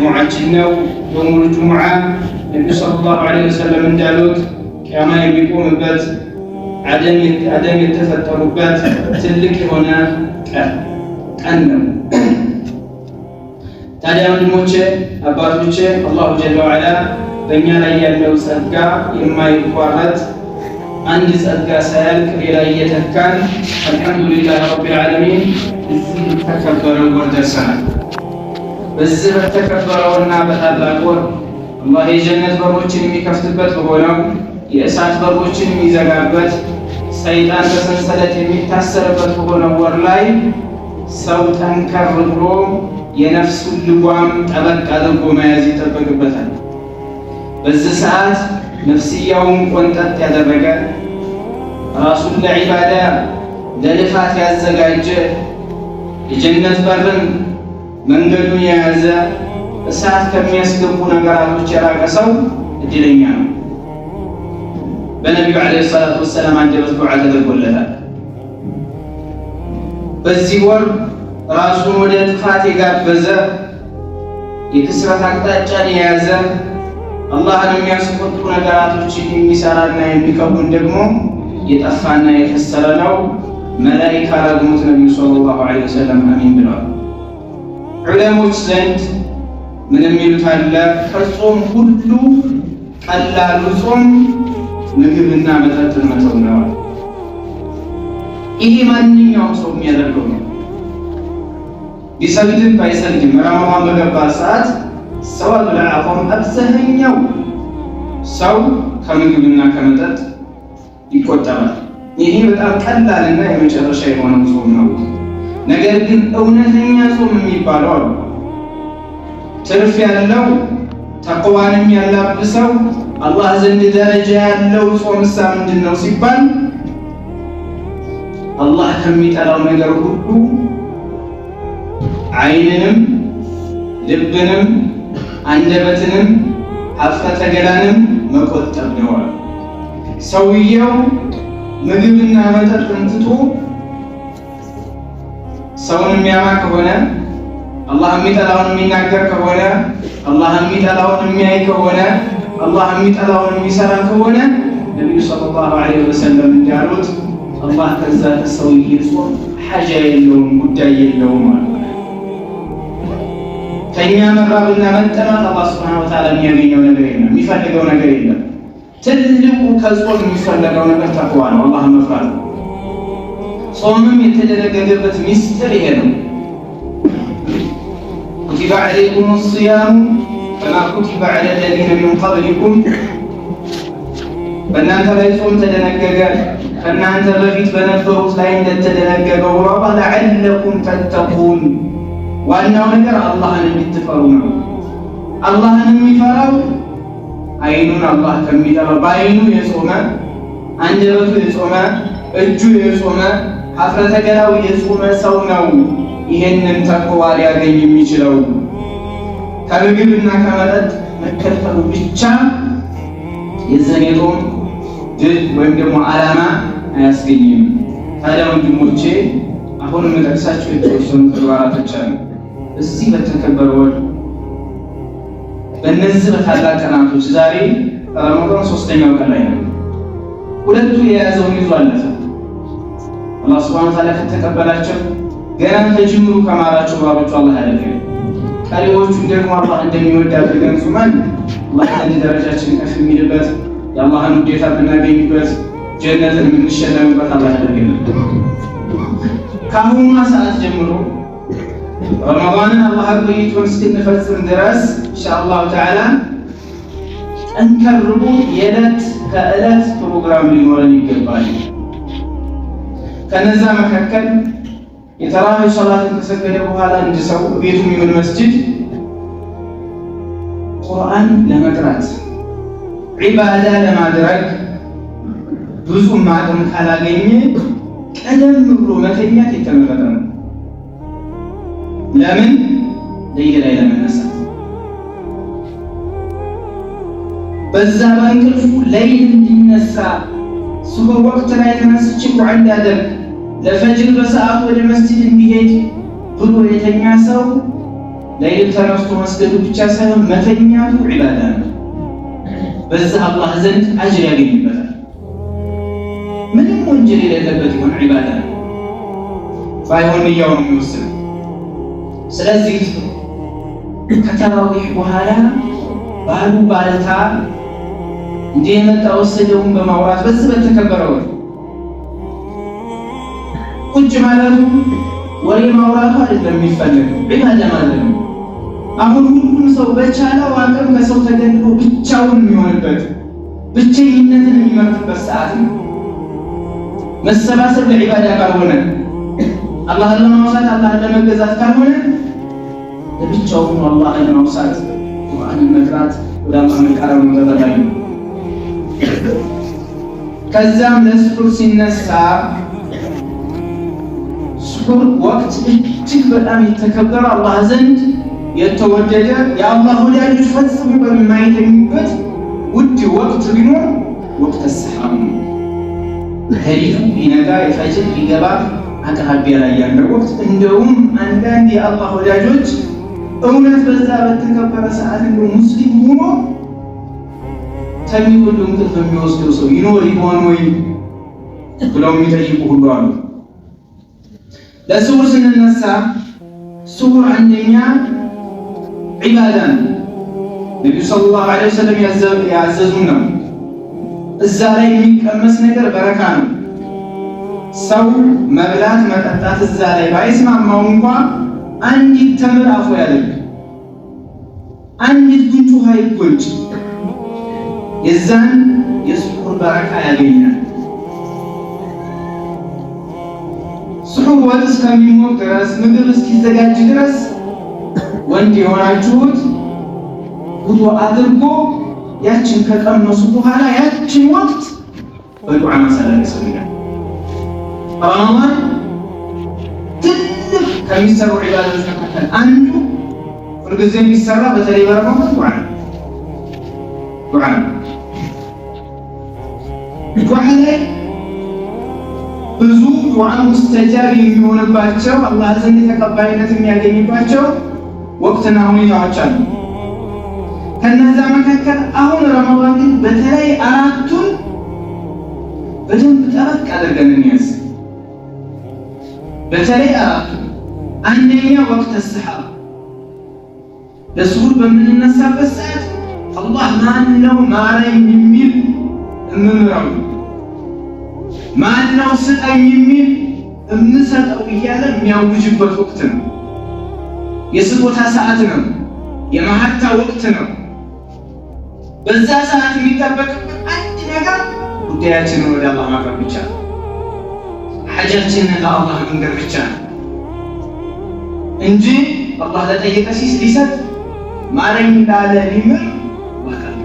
ጁሙዓችን ነው። የውሙል ጁሙዓ ነቢዩ ሰለላሁ ዐለይሂ ወሰለም እንዳሉት ቂያማ የሚቆምበት አደም የተፈጠሩበት ትልቅ የሆነ ቀን ነው። ታዲያ ወንድሞቼ አባቶቼ አላሁ ጀለ ወዐላ በእኛ ላይ ያለው ጸጋ የማይቋረጥ አንድ ጸጋ ሳያልቅ ሌላ እየተካን አልሐምዱሊላህ ረቢል ዓለሚን እዚህ ተከበረው ወር ደርሰናል። በዚህ በተከበረውና በታላቅ ወር አላህ የጀነት በሮችን የሚከፍትበት በሆነው የእሳት በሮችን የሚዘጋበት ሰይጣን በሰንሰለት የሚታሰርበት በሆነው ወር ላይ ሰው ጠንከር ብሎ የነፍሱን ልጓም ጠበቅ አድርጎ መያዝ ይጠበቅበታል። በዚህ ሰዓት ነፍስያውን ቆንጠጥ ያደረገ ራሱን ለዒባዳ ለልፋት ያዘጋጀ የጀነት በርን መንገዱን የያዘ እሳት ከሚያስገቡ ነገራቶች የራቀ ሰው እድለኛ ነው። በነቢዩ ዓለይሂ ሰላቱ ወሰላም አንደበት ዱዓ ተደርጎለታል። በዚህ ወር ራሱን ወደ ጥፋት የጋበዘ የክስረት አቅጣጫን የያዘ አላህን የሚያስቆጡ ነገራቶችን የሚሰራና የሚከውን ደግሞ የጠፋና የከሰረ ነው። መላኢካ ረግሙት ነቢዩ ሰለላሁ ዐለይሂ ወሰለም አሚን ብለዋል። ዑለሞች ዘንድ ምን የሚሉት አለ? ከጾም ሁሉ ቀላሉ ጾም ምግብና መጠጥን መተው ነው። ይሄ ማንኛውም ሰው የሚያደርገው ነው። ቢሰግድም ባይሰግድም ረመዳን በገባ ሰዓት ሰዋብል አዕظም አብዛኛው ሰው ከምግብና ከመጠጥ ይቆጠባል። ይሄ በጣም ቀላልና የመጨረሻ የሆነ ጾም ነው። ነገር ግን እውነተኛ ጾም የሚባለው አሉ ትርፍ ያለው ተቅዋንም ያላብሰው አላህ ዘንድ ደረጃ ያለው ጾምሳ ምንድን ነው ሲባል አላህ ከሚጠላው ነገር ሁሉ ዓይንንም ልብንም አንደበትንም ሀፍረተ ገላንም መቆጠብ ነው። ሰውየው ምግብና መጠጥን ትቶ ሰውን የሚያማ ከሆነ አላህ የሚጠላውን የሚናገር ከሆነ አላህ የሚጠላውን የሚያይ ከሆነ አላህ የሚጠላውን የሚሰራ ከሆነ ነቢዩ ሰለላሁ ዐለይሂ ወሰለም እንዳሉት አላህ ከዛ ከሰውዬ ጾም ሐጃ የለውም፣ ጉዳይ የለውም ማለት ነው። ከእኛ መራብና መጠማት አላህ ሱብሓነሁ ወተዓላ የሚያገኘው ነገር የለም፣ የሚፈልገው ነገር የለም። ትልቁ ከጾም የሚፈለገው ነገር ተቅዋ ነው፣ አላህን መፍራት ነው። ጾምም የተደነገገበት ሚስጥር ይሄ ነው። ኩቲበ ዐለይኩም ሲያሙ ከማ ኩቲበ ዐለ ለዚነ ሚን ቀብሊኩም፣ በእናንተ ላይ ጾም ተደነገገ ከእናንተ በፊት በነበሩት ላይ እንደተደነገገው አላህ ለዐለኩም ተተቁን። ዋናው ነገር አላህን እንድትፈሩ ነው። አላህን የሚፈራው አይኑን አላህ ከሚጠላው በአይኑ የጾመ አንደበቱ የጾመ እጁ የጾመ ሀፍረተ ገላው የጾመ ሰው ነው ይሄንን ተቅዋ ሊያገኝ የሚችለው። ከምግብና ከመጠጥ መከልከሉ ብቻ የዘኔ ጾም ድል ወይም ደግሞ ዓላማ አያስገኝም። ታዲያ ወንድሞቼ አሁን የምጠቅሳቸው የተወሰኑ ተግባራቶች አሉ። እዚህ በተከበረ ወር በእነዚህ በታላቅ ቀናቶች ዛሬ ረመዳን 3ኛው ቀን ላይ ነው። ሁለቱ የያዘውን ይዞ አለፈ። አላህ ሱብሓነሁ ወተዓላ ከተቀበላቸው ገና ከጅምሩ ከማራቸው ባሮቹ አላህ ያደርገን። ቀሪዎቹን ደግሞ አላህ እንደሚወድ አድርገን ጾመን አላህ አንድ ደረጃችን ከፍ የሚልበት የአላህን ውዴታ የምናገኝበት ጀነትን የምንሸለምበት አላህ ያደርገን። ከአሁኗ ሰዓት ጀምሮ ረመዳንን አላህ ቆይቶን እስክንፈጽም ድረስ ኢንሻአላሁ ተዓላ ጠንከር ብሎ የዕለት ከዕለት ፕሮግራም ሊኖረን ይገባል። ከነዛ መካከል የተራዊህ ሶላትን ከሰገደ በኋላ አንድ ሰው ቤቱ የሚሆን መስጂድ ቁርአን ለመቅራት ዒባዳ ለማድረግ ብዙ ማቅም ካላገኘ ቀደም ብሎ መተኛት የተመረጠ ነው። ለምን? ለይል ላይ ለመነሳት በዛ በእንቅልፉ ለይል እንዲነሳ ሱብህ ወቅት ላይ ተነስቼ ዱዓ እንዳደርግ ለፈጅር በሰዓቱ ወደ መስጂድ እንዲሄድ ብሎ የተኛ ሰው ለይል ተነስቶ መስገዱ ብቻ ሳይሆን መተኛቱ ዒባዳ ነው። በዛ አላህ ዘንድ አጅር ያገኝበታል። ምንም ወንጀል የሌለበት ይሆን ዒባዳ ነው። ባይሆን ንያው ነው የሚወስነው። ስለዚህ ከተራዊህ በኋላ ባሉ ባለታ እንደ የመጣ ወሰደውን በማውራት በዚህ በተከበረው ቁጭ ማለቱ ወሬ ማውራቱ አይደለም የሚፈልገው ዒባዳ ማለት ነው። አሁን ሁሉም ሰው በቻለው አቅም ከሰው ተገንቦ ብቻውን የሚሆንበት ብቸኝነትን የሚመርጥበት ሰዓት ነው። መሰባሰብ ለዒባዳ ካልሆነ አላህን ለማውሳት አላህን ለመገዛት ካልሆነ ለብቻው ነው አላህን ለማውሳት ቁርአንን መቅራት ወደ አላህ መቃረብ ነው ተጠቃሚ። ከዛም ለስሑር ሲነሳ ስሑር ወቅት እጅግ በጣም የተከበረ አላህ ዘንድ የተወደደ የአላህ ወዳጆች ፈጽሞ በማይተኙበት ውድ ወቅት ቢኖር ወቅት ሰሐር ነው። ሌሊቱ ሊነጋ የፈጅር ሊገባ አቅራቢያ ላይ ያለ ወቅት እንደውም አንዳንድ የአላህ ወዳጆች እውነት በዛ በተከበረ ሰዓት እንደው ሙስሊም ሆኖ ተኝቶ እንቅልፍ የሚወስደው ሰው ይኖር ይሆን ወይ ብለው የሚጠይቁ ሁሉ አሉ። ለስሑር ስንነሳ ስሑር አንደኛ ዒባዳ ነው። ነቢዩ ሰለላሁ ዐለይሂ ወሰለም ያዘዙን ነው። እዛ ላይ የሚቀመስ ነገር በረካ ነው። ሰው መብላት መጠጣት እዛ ላይ ባይስማማው እንኳን አንዲት ተምር አፉ ያደርግ፣ አንዲት ጉንጭ ውሃ ይጎንጭ፣ የዛን የስሑር በረካ ያገኛል። ስሑር ወጥ እስከሚሞቅ ድረስ ምግብ እስኪዘጋጅ ድረስ ወንድ የሆናችሁት ውዱእ አድርጎ ያችን ከቀመሱ በኋላ ያችን ወቅት በዱዓ ማሳለፍ ያስፈልጋል። ረመዳን ትልቅ ከሚሰሩ ዒባዳዎች መካከል አንዱ ሁልጊዜ የሚሰራ በተለይ በረመዳን ዱዓ ነው። ዱዓ ላይ ብዙ ዱዓ ሙስተጃብ የሚሆንባቸው አላህ ዘንድ ተቀባይነት የሚያገኝባቸው ወቅትና ሁኔታዎች አሉ። ከነዛ መካከል አሁን ረመዳን ግን በተለይ አራቱን በደንብ ጠበቅ አድርገን እንያዝ። በተለይ አራቱን፣ አንደኛ ወቅት ሰሐር፣ ለስሑር በምንነሳበት ሰዓት አላህ ማን ነው ማረኝ የሚል እምምረው፣ ማን ነው ስጠኝ የሚል እምሰጠው እያለ የሚያውጅበት ወቅት ነው። የስጦታ ሰዓት ነው። የመሀታ ወቅት ነው። በዛ ሰዓት የሚጠበቅበት አንድ ነገር ጉዳያችንን ወደ አላህ ማቅረብ ብቻ ነው። ሐጃችንን ለአላህ መንገር ብቻ ነው እንጂ አላህ ለጠየቀ ሊሰጥ ማረኝ ላለ ሊምር ማቀርብ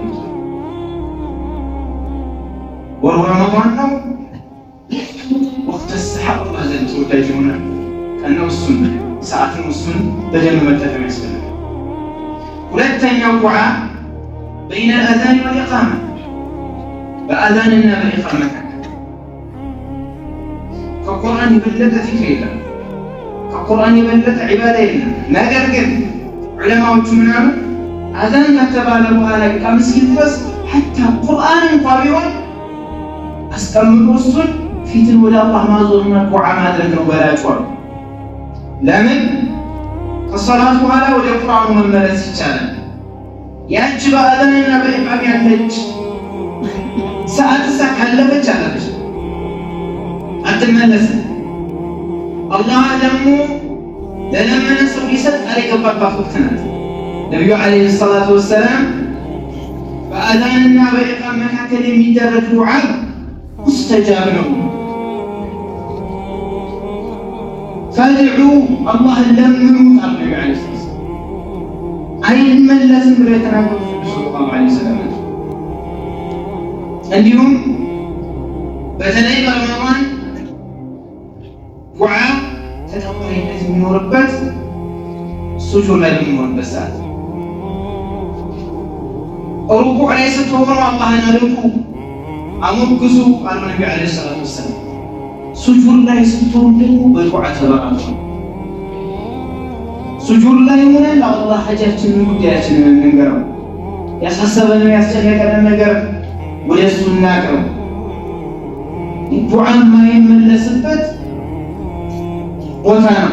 ወሩ ረመዳን ነው። ወቅት ሰሐር አላህ ዘንድ ተወዳጅ ይሆናል። ከነው እሱን ሰዓትን እሱን በደንብ መጠቀም ያስፈልጋል። ሁለተኛው ዱዓ በይነ አልአዛን ወልኢቃማ፣ በአዛንና በኢቃማ መካከል ከቁርአን የበለጠ ዚክር የለም፣ ከቁርአን የበለጠ ዒባዳ የለም። ነገር ግን ዑለማዎቹ ምናሉ አዛን ከተባለ በኋላ ኢቃማ እስኪል ድረስ ሐታ ቁርአን እንኳ ቢሆን አስቀምጦ እሱን ፊትን ወደ አላህ ማዞርና ዱዓ ማድረግ ነው በላጩ። ለምን ከሰላት በኋላ ወደ ቁርአኑ መመለስ ይቻላል። ያቺ በአዛንና በኢቃማ ያለች ሰዓት ካለፈች አለች አትመለስም። አላህ ደግሞ ለለመነ ሰው ሊሰጥ ቃል የገባባት ወቅት ናት። ነቢዩ ዓለይሂ ሰላቱ ወሰላም በአዛንና በኢቃማ መካከል የሚደረግ ዱዓ ሙስተጃብ ነው። ፈድዑ አላህን ለምኑት አሉ ነቢዩ ዓለይሂ ሰላቱ ወሰላም። አይመለስም ብለው የተናገሩት ሰለላሁ ዐለይሂ ወሰለም። እንዲሁም በተለይ በረመዳን ዱዓ ተቀባይነት የሚኖርበት ሱጁድ ላይ የሚሆንበት ሰዓት፣ ሩኩዕ ላይ ስትሆኑ አላህን አድንቁ አሞግሱ አሉ ነቢዩ ዓለይሂ ሰላቱ ወሰላም። ሱጁድ ላይ ስትሆኑ ደግሞ በዱዓ ተበራቱ። ሱጁድ ላይ ሆነን ለአላህ ሐጃችንን ጉዳያችንን እንንገረው። ያሳሰበንን ያስጨነቀንን ነገር ወደ እሱ እናቅርብ። ዱዓ የማይመለስበት ቦታ ነው።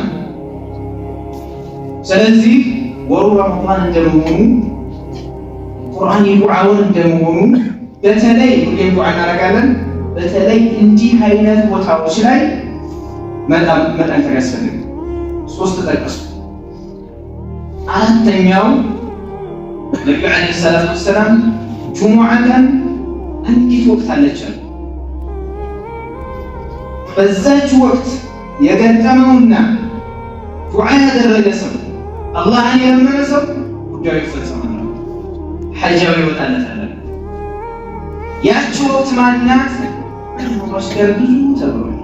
ስለዚህ ወሩ ረመዳን እንደመሆኑ ቁርአን የዱዓ ወር እንደመሆኑ በተለይ ሁሌም ዱዓ እናደርጋለን። በተለይ እንዲህ አይነት ቦታዎች ላይ መጠንከር ያስፈልጋል። 3 ጠቀሱ። አራተኛው ነብዩ አለይሂ ሰላቱ ወሰላም ጁሙዓ ቀን አንዲት ወቅት አለች። በዛች ወቅት የገጠመውና ዱዓ ያደረገ ሰው አላህን የለመነ ሰው ጉዳዩ ይፈጸማል፣ ሐጃው ይወጣለታል። ያቺ ወቅት ማናት? ማስገር ብዙ ተብሏል።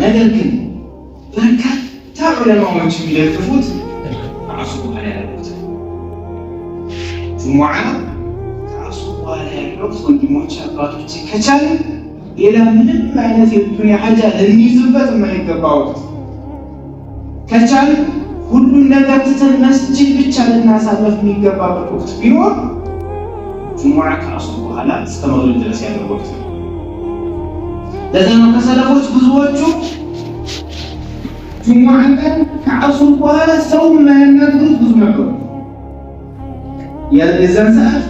ነገር ግን በርካታ ዑለማዎች የሚደግፉት ከዐሱር በኋላ ያሉት ጁሙዓ ከዐሱር በኋላ ያሉት ወንድሞች አባቶች ከቻለ ሌላ ምንም አይነት የዱንያ ሐጃ ልንይዝበት የማይገባ ወቅት ከቻለ ሁሉን ነገር ትተን መስጂድ ብቻ ልናሳለፍ የሚገባበት ወቅት ቢኖር ጁሙዓ ከዐሱር በኋላ እስከ መግሪብ ድረስ ያለው ወቅት ነው። ለዛ ነው ከሰለፎች ብዙዎቹ ጁሙዓ ቀን ከዐሱር በኋላ ሰው የማያናግሩት ብዙ ነበሩ። የዛን ሰዓት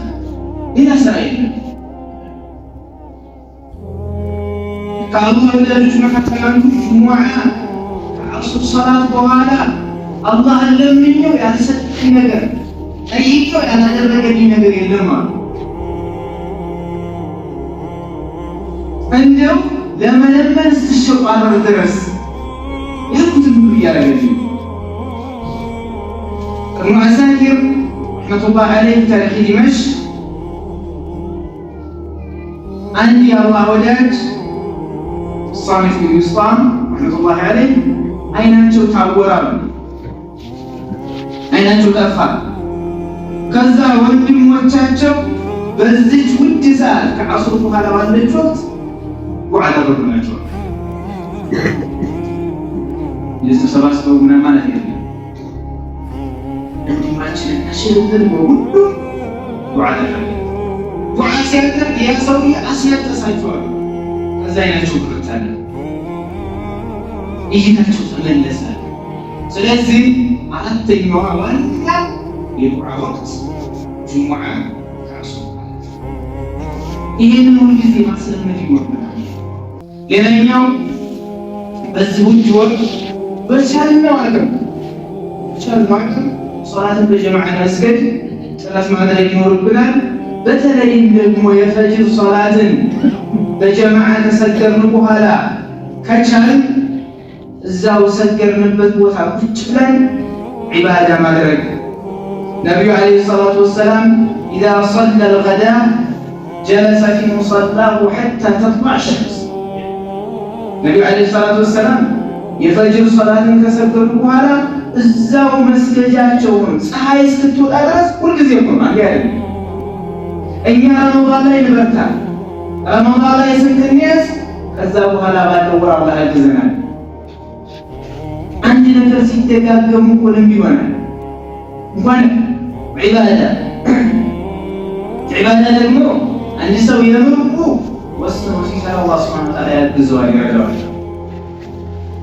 ሌላ ስራ የለም። ከአላህ ወዳጆች መካከል አንዱ ጁሙዓ ከዐሱር ሰላት በኋላ አላህን ለምኜው ያልሰጠኝ ነገር ጠይቄው ያላደረገልኝ ነገር የለም አሉ። እንደው ለመለመን ስትሸቋረር ድረስ ያልኩትን ሁሉ እያደረገልኝ። ኢብኑ አሳኪር ረሕመቱላህ ዐለይህ ታሪክ ዲመሽቅ አንድ የአላህ ወዳጅ ሳሚት ብን ቢስጣም ረሕመቱላህ ዐለይህ አይናቸው ታወራሉ፣ አይናቸው ጠፋ። ከዛ ወንድሞቻቸው በዚች ውድ ሰዓት ከዐሱር በኋላ ባለች ወቅት ዱዓ አደረጉላቸው። የተሰባሰበው ምናምን ማለት የለም። ወንድማችንን አሽርብን በሁሉ ዱዓ አደረገ። ዱዓ ሲያደርግ ያ ሰውዬ አስነጠሳቸዋል። ከዛ አይናቸው ብርት አለ፣ እይታቸው ተመለሰ። ስለዚህ አራተኛዋ ዋና የዱዓ ወቅት ጁሙዓ ከዐሱር ማለት ነው። ይህንን ሁልጊዜ ማስለመድ ይኖርብናል። ሌላኛው በዚህ ውጭ ወቅት በቻልነው አቅም ሶላትን በጀማዓ መስገድ ጥረት ማድረግ ይኖርብናል። በተለይም ደግሞ የፈጅር ሶላትን በጀማዓ ከሰገርን በኋላ ከቻልን እዛው ሰገርንበት ቦታ ቁጭ ብለን ዒባዳ ማድረግ። ነቢዩ ዓለይሂ ሰላቱ ወሰላም ኢዛ ሰላ አልገዳ ጀለሰ ፊ ሙሰላሁ ሐታ ተጥለዕ ሸምስ። ነቢዩ ዓለይሂ ሰላቱ ወሰላም የፈጅር ሶላትን ከሰገዱ በኋላ እዛው መስገጃቸውን ፀሐይ እስክትወጣ ድረስ ሁልጊዜ ቆማል። እኛ ረመዳን ላይ እንበርታ፣ ረመዳን ላይ ስንትንያዝ ከዛ በኋላ ባለው ወር አላህ ያግዘናል። አንድ ነገር ሲደጋገሙ እኮ ልምድ ይሆናል። እንኳን ዒባዳ ደግሞ አንድ ሰው የምርቁ ወስኖ ሲሰራ አላህ ሱብሓነሁ ወተዓላ ያግዘዋል፣ ይረዳዋል።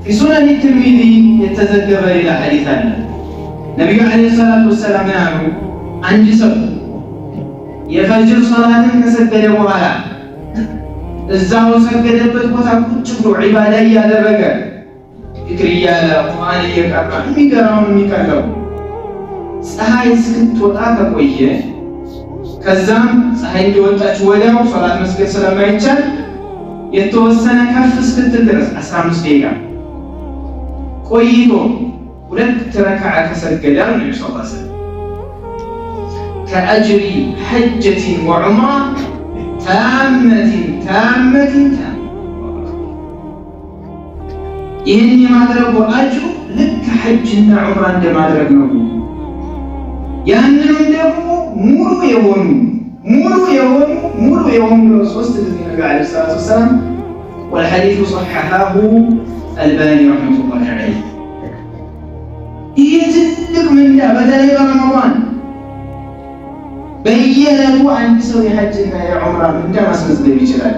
في سنن الترمذي يتزجب إلى حديث النبي عليه الصلاة والسلام يقول عند سو يفجر صلاة كسجد وعلا الزاو سجدበት ቦታ ቁጭ ብሎ ዒባዳ እያደረገ ذكر እያለ ቁርአን እየቀራ የሚቀራው ፀሐይ እስክትወጣ ከቆየ ከዛም ፀሐይ እንደወጣች ወዲያው ሶላት መስገድ ስለማይቻል የተወሰነ ከፍ እስክትል ድረስ 15 ደቂቃ ቆይቶ 2 ረክዓ ከሰገደ ነው ሰለላሁ ዐለይሂ ወሰለም ከአጅሪ ሐጀት ወዑምራ ታመት ይህን የማድረጉ አጅሩ ልክ ሐጅና ዑምራ እንደማድረግ ነው። ያንንም ደግሞ ሙሉ የሆኑ 3 ጊዜ ነብዩ ዓለይሂ ሰላቱ ወሰላም والحديث صححه الباني رحمه الله عليه ይህ ትልቅ ምንዳ በተለይ በረመዳን በየዕለቱ አንድ ሰው የሐጅና የዑምራ ምንዳ ማስመዝገብ ይችላል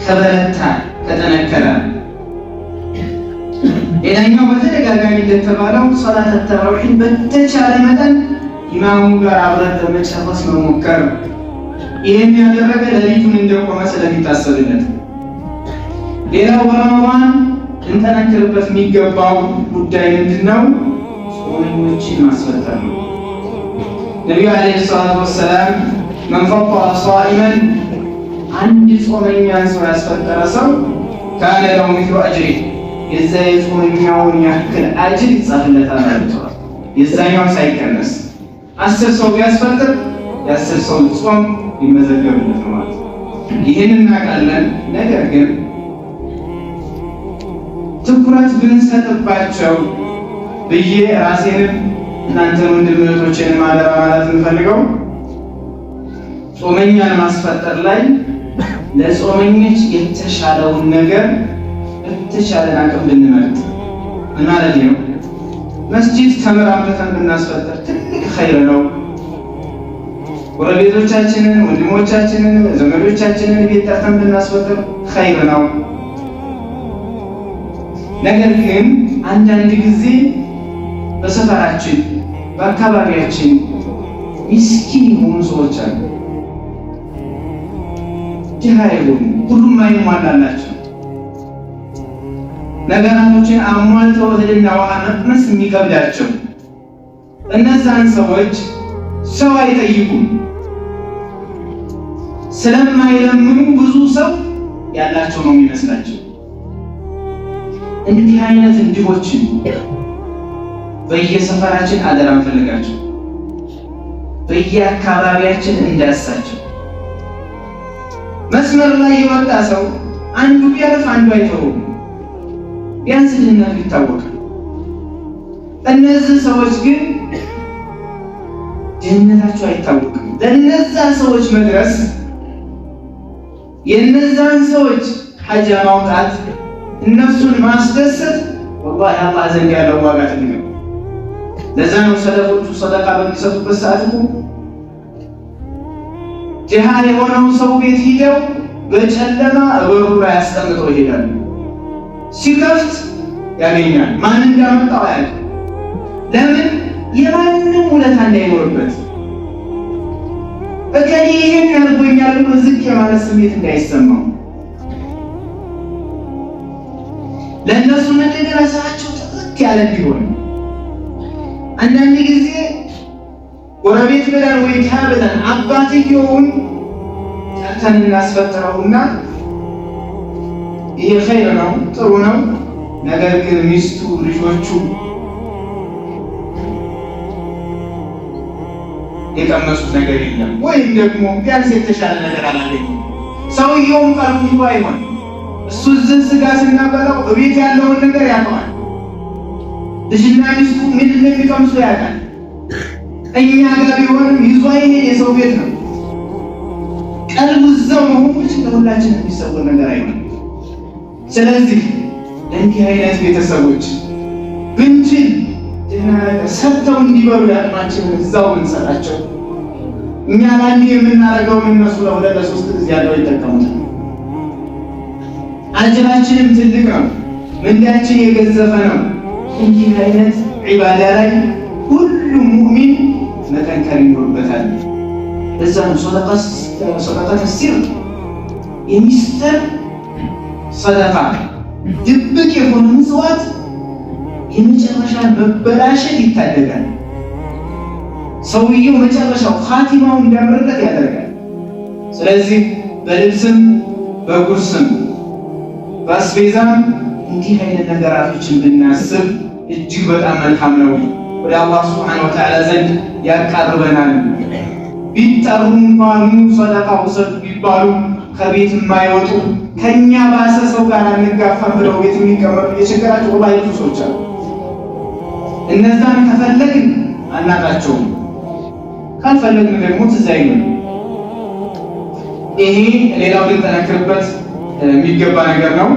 ከበረታ ከጠነከረ። ሌላኛው በተደጋጋሚ እንደተባለው ሶላተ ተራዊሕን በተቻለ መጠን ኢማሙ ጋር አብረን ለመጨረስ መሞከር። ይህን ያደረገ ሌሊቱን እንደቆመ ስለሚታሰብለት። ሌላው በረመዳን ልንጠነክርበት የሚገባው ጉዳይ ምንድነው? ጾመኞችን ማስፈጠር ነው። ነቢዩ ዓለይሂ ሰላቱ ወሰላም መን ፈጠረ ሷኢመን አንድ ጾመኛን ሰው ያስፈጠረ ሰው ካነ ለሁ ሚስሉ አጅሪ የዛ የጾመኛውን ያክል አጅር ይጻፍለታል ማለት ነው። የዛኛው ሳይቀነስ 10 ሰው ቢያስፈጥር የ10 ሰው ጾም ይመዘገብለት ነው ማለት ነው። ይህን እናውቃለን። ነገር ግን ትኩረት ብንሰጥባቸው ብዬ ራሴንም እናንተን ወንድም እህቶችን ማደራ ማለት እንፈልገው ጾመኛን ማስፈጠር ላይ ለጾመኞች የተሻለውን ነገር በተሻለን አቅም ብንመርጥ ማለት ነው። መስጂድ ተመራምተን ብናስፈጥር ትልቅ ኸይር ነው። ጎረቤቶቻችንን፣ ወንድሞቻችንን፣ ዘመዶቻችንን ቤት ጠርተን ብናስፈጥር ኸይር ነው። ነገር ግን አንዳንድ ጊዜ በሰፈራችን በአካባቢያችን ምስኪን የሆኑ ሰዎች አሉ። ድሃ የሆኑ ሁሉም አይሟላላቸው ነገራቶችን አሟልተው እህልና ውሃ መቅመስ የሚከብዳቸው እነዛን ሰዎች ሰው አይጠይቁም። ስለማይለምኑ ብዙ ሰው ያላቸው ነው የሚመስላቸው። እንዲህ አይነት እንዲሆችን በየሰፈራችን አደራ እንፈልጋቸው፣ በየአካባቢያችን እንዳያሳቸው። መስመር ላይ የወጣ ሰው አንዱ ቢያልፍ አንዱ አይተውም፣ ቢያንስ ድህነቱ ይታወቃል። እነዚህ ሰዎች ግን ድህነታቸው አይታወቅም። ለእነዛ ሰዎች መድረስ የእነዛን ሰዎች ሐጃ ማውጣት እነሱን ማስደሰት ወላሂ አላህ ዘንድ ያለው ዋጋ ትልቅ ነው። ለዛ ነው ሰለፎቹ ሰደቃ በሚሰጡበት ሰዓት እኮ ድሃ የሆነው ሰው ቤት ሂደው በጨለማ በሩ ላይ አስቀምጠው ይሄዳሉ። ሲከፍት ያገኛል። ማን እንዳመጣው አያውቅም። ለምን? የማንም ውለታ እንዳይኖርበት እከሌ ይሄን ያርጎኛል ብሎ ዝቅ የማለት ስሜት እንዳይሰማው ለእነሱ እንደገና ስራቸው ጥርት ያለ ቢሆን። አንዳንድ ጊዜ ጎረቤት ብለን ወይ ድሃ ብለን አባትየውን ጠርተን እናስፈጥረውና ይሄ ኸይር ነው ጥሩ ነው። ነገር ግን ሚስቱ ልጆቹ የቀመሱት ነገር የለም፣ ወይም ደግሞ ቢያንስ የተሻለ ነገር አላገኙም። ሰውየውም ቀልቡ አይሆን እሱ ዝን ስጋ ስናበላው እቤት ያለውን ነገር ያውቀዋል። ልጅና ሚስቱ ምን እንደሚቀምሱ ያውቃል። እኛ ጋር ቢሆንም ይዞ አይሄድ የሰው ቤት ነው። ቀልቡ እዛው መሆኑ ለሁላችን የሚሰወር ነገር አይሆንም። ስለዚህ እንዲህ አይነት ቤተሰቦች ብንችል ሰርተው እንዲበሉ ያቅማችንን እዛው እንሰጣቸው። እኛ ለአንድ የምናደርገውን እነሱ ለሁለት ለሶስት ጊዜ ያለው ይጠቀሙታል። አጅራችንም ትልቅ ነው፣ ምንዳችን የገዘፈ ነው። እንዲህ አይነት ዒባዳ ላይ ሁሉም ሙእሚን መጠንከር ይኖርበታል። እዛ ነው ሰደቃ ሲር የሚስጥር ሰደቃ ድብቅ የሆነ ምጽዋት የመጨረሻ መበላሸት ይታደጋል። ሰውየው መጨረሻው ኻቲማው እንዲያምርለት ያደርጋል። ስለዚህ በልብስም በጉርስም በአስቤዛም እንዲህ አይነት ነገራቶችን ብናስብ እጅግ በጣም መልካም ነው። ወደ አላህ ሱብሓነሁ ወተዓላ ዘንድ ያቃርበናል። ቢጠሩ እንኳን ሰደቃ ውሰዱ ቢባሉ ከቤት የማይወጡ ከኛ ባሰ ሰው ጋር አንጋፋም ብለው ቤት የሚቀመጡ የችግራቸው ወላሂ ብዙ ሰዎች አሉ። እነዛን ከፈለግን አናጣቸውም፣ ካልፈለግን ደግሞ ትዝ አይሉም። ይሄ ሌላው ልንጠነክርበት የሚገባ ነገር ነው።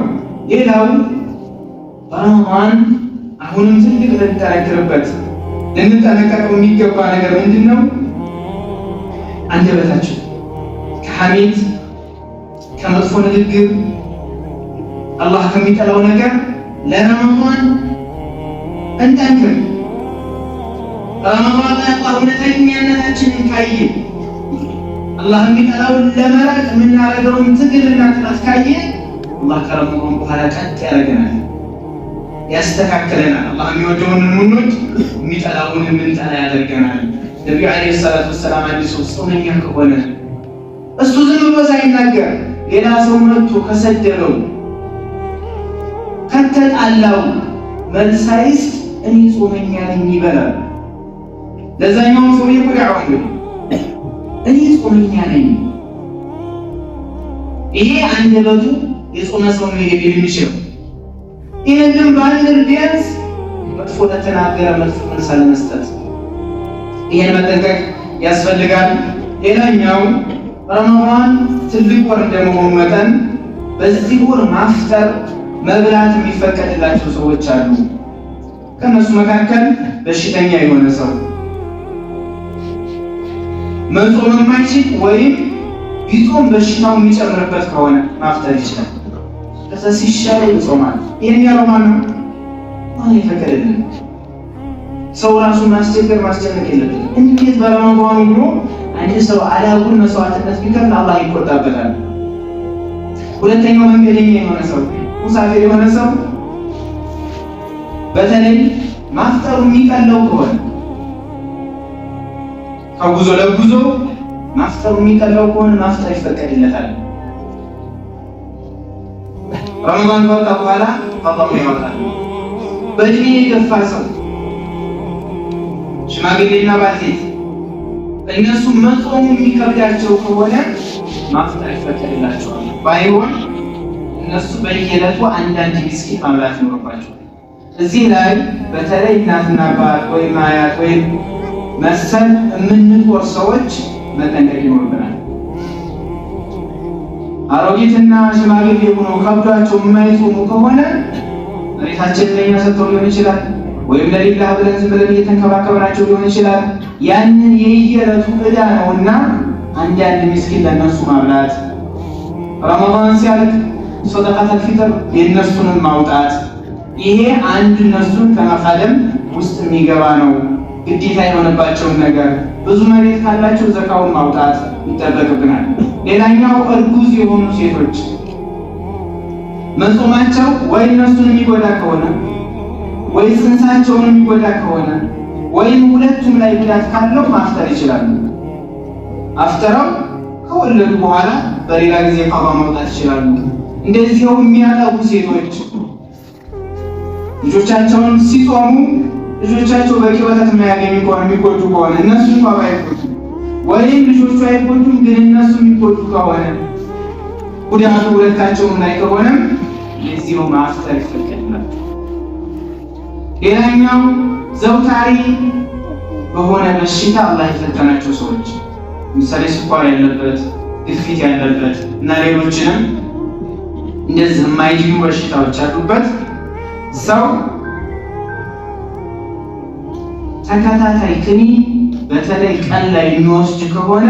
ሌላው በረመዳን አሁንም ትልቅ ልንጠነክርበት ልንጠነቀቀው የሚገባ ነገር ምንድነው? አንደበታችን ከሐሜት ከመጥፎ ንግግር አላህ ከሚጠላው ነገር ለረመዳን እንጠንክር። ረመዳን ላይ አላህ እውነተኛነታችንን ካየ አላህ የሚጠላውን ለመራቅ የምናደርገውን ትግልና ጥረት ካየ አላህ ከረመዳን በኋላ ቀጥ ያደርገናል፣ ያስተካክለናል። አላህ የሚወደውን የምንወድ የሚጠላውን የምንጠላ ያደርገናል። ነቢዩ ዓለይሂ ሰላቱ ወሰላም አንድ ሰው ጾመኛ ከሆነ እሱ ዝም ብሎ ሳይናገር ሌላ ሰው መጥቶ ከሰደበው ከተጣላው መልስ ሳይስጥ እኔ ጾመኛ ነኝ ይበላል። ለዛኛው ሰው ይቆያው እኔ ጾመኛ ነኝ። ይሄ አንደበቱ የጾመ ሰው ነው የሚችለው። ይሄንን ባንል ቢያንስ መጥፎ ለተናገረ መጥፎ መልስ አለመስጠት፣ ይሄን መጠንቀቅ ያስፈልጋል። ሌላኛው ረመዳን ትልቅ ወር እንደመሆኑ መጠን በዚህ ወር ማፍጠር መብላት የሚፈቀድላቸው ሰዎች አሉ። ከነሱ መካከል በሽተኛ የሆነ ሰው መጾም የማይችል ወይም ቢጾም በሽታው የሚጨምርበት ከሆነ ማፍጠር ይችላል። ከዛ ሲሻለው ይጾማል። ይሄን ያለው ማን ነው? ማን ይፈቀድልን? ሰው ራሱን ማስጨነቅ የለበትም። እንዴት በረመዳን ብሎ አንድ ሰው አላጉል መስዋዕትነት ቢከፍል አላህ ይቆጣበታል። ሁለተኛው መንገደኛ የሆነ ሰው ሙሳፊር የሆነ ሰው በተለይ ማፍጠሩ የሚቀለው ከሆነ ከጉዞ ለጉዞ ማፍጠሩ የሚቀለው ከሆነ ማፍጠር ይፈቀድለታል። ረመዳን ከወጣ በኋላ ፈጣሙ ያወጣል። በእድሜ የገፋ ሰው ሽማግሌና ባልቴት እነሱ መጾሙ የሚከብዳቸው ከሆነ ማፍጠር ይፈቀድላቸዋል። ባይሆን እነሱ በየዕለቱ አንዳንድ ምስኪን ማብላት ይኖርባቸዋል። እዚህ ላይ በተለይ እናትና አባት ወይም አያት ወይም መሰል የምንጦር ሰዎች መጠንቀቅ ይኖርብናል። አሮጊትና ሽማግሌ ሆነው ከብዷቸው የማይጾሙ ከሆነ መሬታችንን ለእኛ ሰጥተው ሊሆን ይችላል፣ ወይም ለሌላ ብለን ዝም ብለን እየተንከባከብናቸው ሊሆን ይችላል። ያንን የየዕለቱ ዕዳ ነውና አንዳንድ ምስኪን ለነሱ ማብላት፣ ረመዳን ሲያልቅ ሰደቃተል ፊጥር የነሱንም ማውጣት፣ ይሄ አንድ እነሱን ከመካደም ውስጥ የሚገባ ነው። ግዴታ የሆነባቸውን ነገር ብዙ መሬት ካላቸው ዘካውን ማውጣት ይጠበቅብናል። ሌላኛው እርጉዝ የሆኑ ሴቶች መጾማቸው ወይ እነሱን የሚጎዳ ከሆነ ወይ ጽንሳቸውን የሚጎዳ ከሆነ ወይም ሁለቱም ላይ ጉዳት ካለው ማፍጠር ይችላሉ። አፍጠረው ከወለዱ በኋላ በሌላ ጊዜ ቀባ ማውጣት ይችላሉ። እንደዚሁ የሚያጠቡ ሴቶች ልጆቻቸውን ሲጾሙ ልጆቻቸው በቂ ወተት የማያገኙ ከሆነ የሚጎዱ ከሆነ እነሱ እንኳን ባይጎዱ ወይም ልጆቹ አይጎዱም ግን እነሱ የሚጎዱ ከሆነ ጉዳቱ ሁለታቸውም ላይ ከሆነም የዚሁ ማፍጠር ይፈቀድላል። ሌላኛው ዘውታሪ በሆነ በሽታ አላህ የፈተናቸው ሰዎች ምሳሌ ስኳር ያለበት፣ ግፊት ያለበት እና ሌሎችንም እንደዚህ የማይድኑ በሽታዎች ያሉበት ሰው ተከታታይ ክኒን በተለይ ቀን ላይ የሚወስድ ከሆነ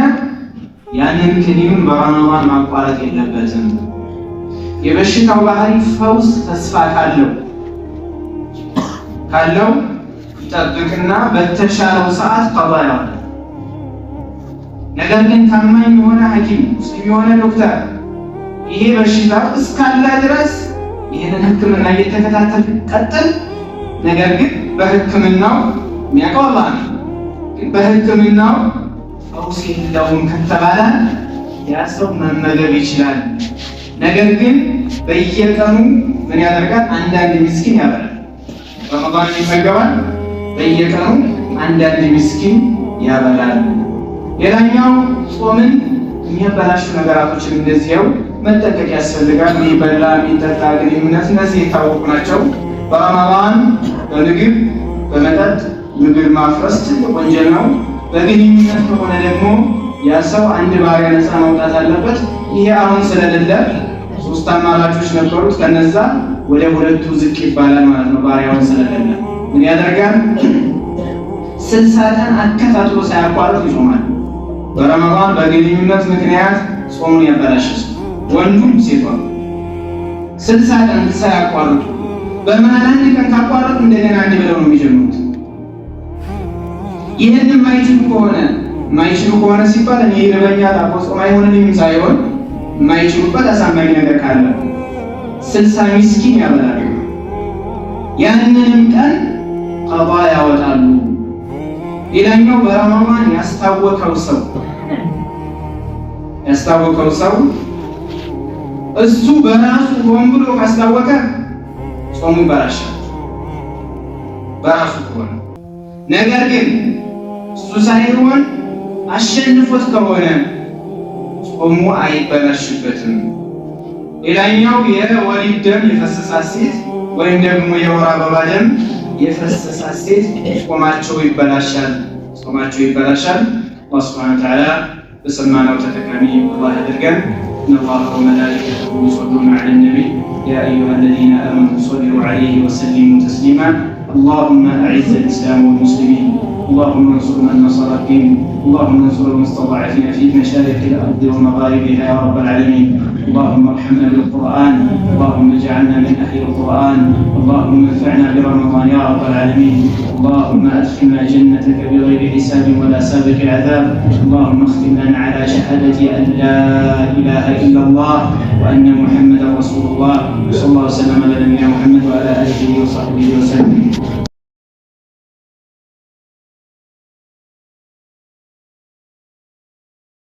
ያንን ክኒኑን በረመዳን ማቋረጥ የለበትም። የበሽታው ባህሪ ፈውስ ተስፋ ካለው ይጠብቅና በተሻለው ሰዓት ቀባ ያወጣል። ነገር ግን ታማኝ የሆነ ሐኪም ሙስሊም የሆነ ዶክተር ይሄ በሽታ እስካለ ድረስ ይሄንን ሕክምና እየተከታተል ቀጥል። ነገር ግን በሕክምናው የሚያውቀው አላህ ነው። ግን በሕክምናው ፈውስ የለውም ከተባለ ያ ሰው መመገብ ይችላል። ነገር ግን በየቀኑ ምን ያደርጋል? አንዳንድ ምስኪን ያበላል። ረመዳን ይመገባል፣ በየቀኑ አንዳንድ ምስኪን ያበላል። ሌላኛው ጾምን የሚያበላሹ ነገራቶችን እንደዚያው መጠንቀቅ ያስፈልጋል። የሚበላ የሚጠጣ ግንኙነት እነዚህ የታወቁ ናቸው። በረመዳን በምግብ በመጠጥ ምግብ ማፍረስ ትልቅ ወንጀል ነው። በግንኙነት ከሆነ ደግሞ ያ ሰው አንድ ባሪያ ነፃ ማውጣት አለበት። ይሄ አሁን ስለሌለ ሶስት አማራጮች ነበሩት። ከነዛ ወደ ሁለቱ ዝቅ ይባላል ማለት ነው። ባሪያውን ስለሌለ ምን ያደርጋል? 60 ቀን አከታትሎ ሳያቋርጥ ይጾማል። በረመዳን በግንኙነት ምክንያት ጾሙን ያበላሸው ወንዱም ሴቷም 60 ቀን ሳያቋርጡ በመሃል አንድ ቀን ካቋረጡ እንደገና አንድ ብለው ነው የሚጀምሩት። ይህን የማይችሉ ከሆነ ሲባል እኔ ይርበኛል ጾም አይሆንልኝም ሳይሆን የማይችሉበት አሳማኝ ነገር ካለ 60 ምስኪን ያበላሉ። ያንንም ቀን ቀዷ ያወጣሉ። ሌላኛው በረመዳን ያስታወቀው ሰው እሱ በራሱ ሆን ብሎ ካስታወቀ ጾሙ ይበላሻል በራሱ ከሆነ። ነገር ግን እሱ ሳይሆን አሸንፎት ከሆነ ጾሙ አይበላሽበትም። ሌላኛው የወሊድ ደም የፈሰሳት ሴት ወይም ደግሞ የወር አበባ ደም የፈሰሳት ሴት ጾማቸው ይበላሻል። አላህ ሱብሓነሁ ወተዓላ በሰማነው ተጠቃሚ አላህ ያድርገን። إن الله وملائكته يصلون على النبي يا أيها الذين آمنوا صلوا عليه وسلموا تسليما اللهم أعز الإسلام والمسلمين اللهم انصر من نصر الدين اللهم انصر المستضعفين في مشارق الأرض ومغاربها يا رب العالمين اللهم ارحمنا بالقرآن اللهم اجعلنا من أهل القرآن اللهم انفعنا برمضان يا رب العالمين اللهم أدخلنا جنتك بغير حساب ولا سابق عذاب اللهم اختم لنا على شهادة أن لا إله إلا الله وأن محمدا رسول الله صلى الله عليه وسلم على نبينا محمد وعلى آله وصحبه وسلم.